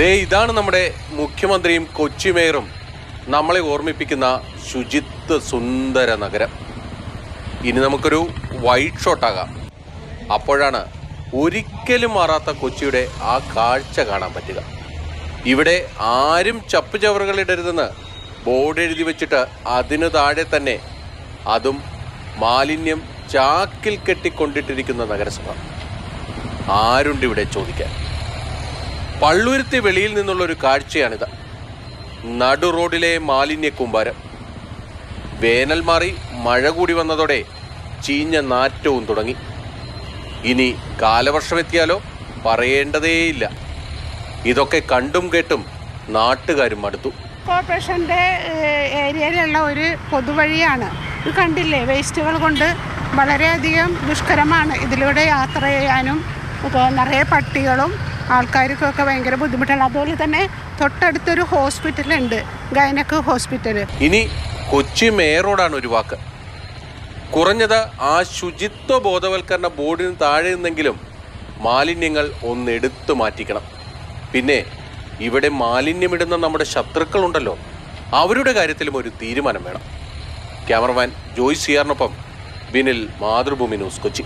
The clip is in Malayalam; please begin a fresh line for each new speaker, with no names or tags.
ഇതാണ് നമ്മുടെ മുഖ്യമന്ത്രിയും കൊച്ചി മേയറും നമ്മളെ ഓർമ്മിപ്പിക്കുന്ന ശുചിത്വ സുന്ദര നഗരം. ഇനി നമുക്കൊരു വൈറ്റ് ഷോട്ടാകാം. അപ്പോഴാണ് ഒരിക്കലും മാറാത്ത കൊച്ചിയുടെ ആ കാഴ്ച കാണാൻ പറ്റുക. ഇവിടെ ആരും ചപ്പുചവറുകൾ ഇടരുതെന്ന് ബോർഡ് എഴുതി വെച്ചിട്ട് അതിനു താഴെ തന്നെ അതും മാലിന്യം ചാക്കിൽ കെട്ടിക്കൊണ്ടിട്ടിരിക്കുന്ന നഗരസഭ. ആരുണ്ട് ഇവിടെ ചോദിക്കാൻ? പള്ളുരുത്തി വെളിയിൽ നിന്നുള്ളൊരു കാഴ്ചയാണിത്. നടു റോഡിലെ മാലിന്യ കൂമ്പാരം. വേനൽ മാറി മഴ കൂടി വന്നതോടെ ചീഞ്ഞ നാറ്റവും തുടങ്ങി. ഇനി കാലവർഷമെത്തിയാലോ പറയേണ്ടതേയില്ല. ഇതൊക്കെ കണ്ടും കേട്ടും നാട്ടുകാരും മടുത്തു.
കോർപ്പറേഷൻ്റെ ഏരിയയിലുള്ള ഒരു പൊതുവഴിയാണ് ഇത്. കണ്ടില്ലേ, വേസ്റ്റുകൾ കൊണ്ട് വളരെയധികം ദുഷ്കരമാണ് ഇതിലൂടെ യാത്ര ചെയ്യാനും. ഇപ്പോൾ നിറയെ പട്ടികളും ആൾക്കാർക്കൊക്കെ ഭയങ്കര ബുദ്ധിമുട്ടാണ്. അതുപോലെ തന്നെ തൊട്ടടുത്തൊരു ഹോസ്പിറ്റലുണ്ട്, ഗൈനക്ക് ഹോസ്പിറ്റൽ.
ഇനി കൊച്ചി മേയറോടാണ് ഒരു വാക്ക്. കുറഞ്ഞത് ആ ശുചിത്വ ബോധവൽക്കരണ ബോർഡിന് താഴെ നിന്നെങ്കിലും മാലിന്യങ്ങൾ ഒന്നെടുത്തു മാറ്റിക്കണം. പിന്നെ ഇവിടെ മാലിന്യമിടുന്ന നമ്മുടെ ശത്രുക്കളുണ്ടല്ലോ, അവരുടെ കാര്യത്തിലും ഒരു തീരുമാനം വേണം. ക്യാമറമാൻ ജോയ് സിയാറിനൊപ്പം ബിനിൽ, മാതൃഭൂമി ന്യൂസ്, കൊച്ചി.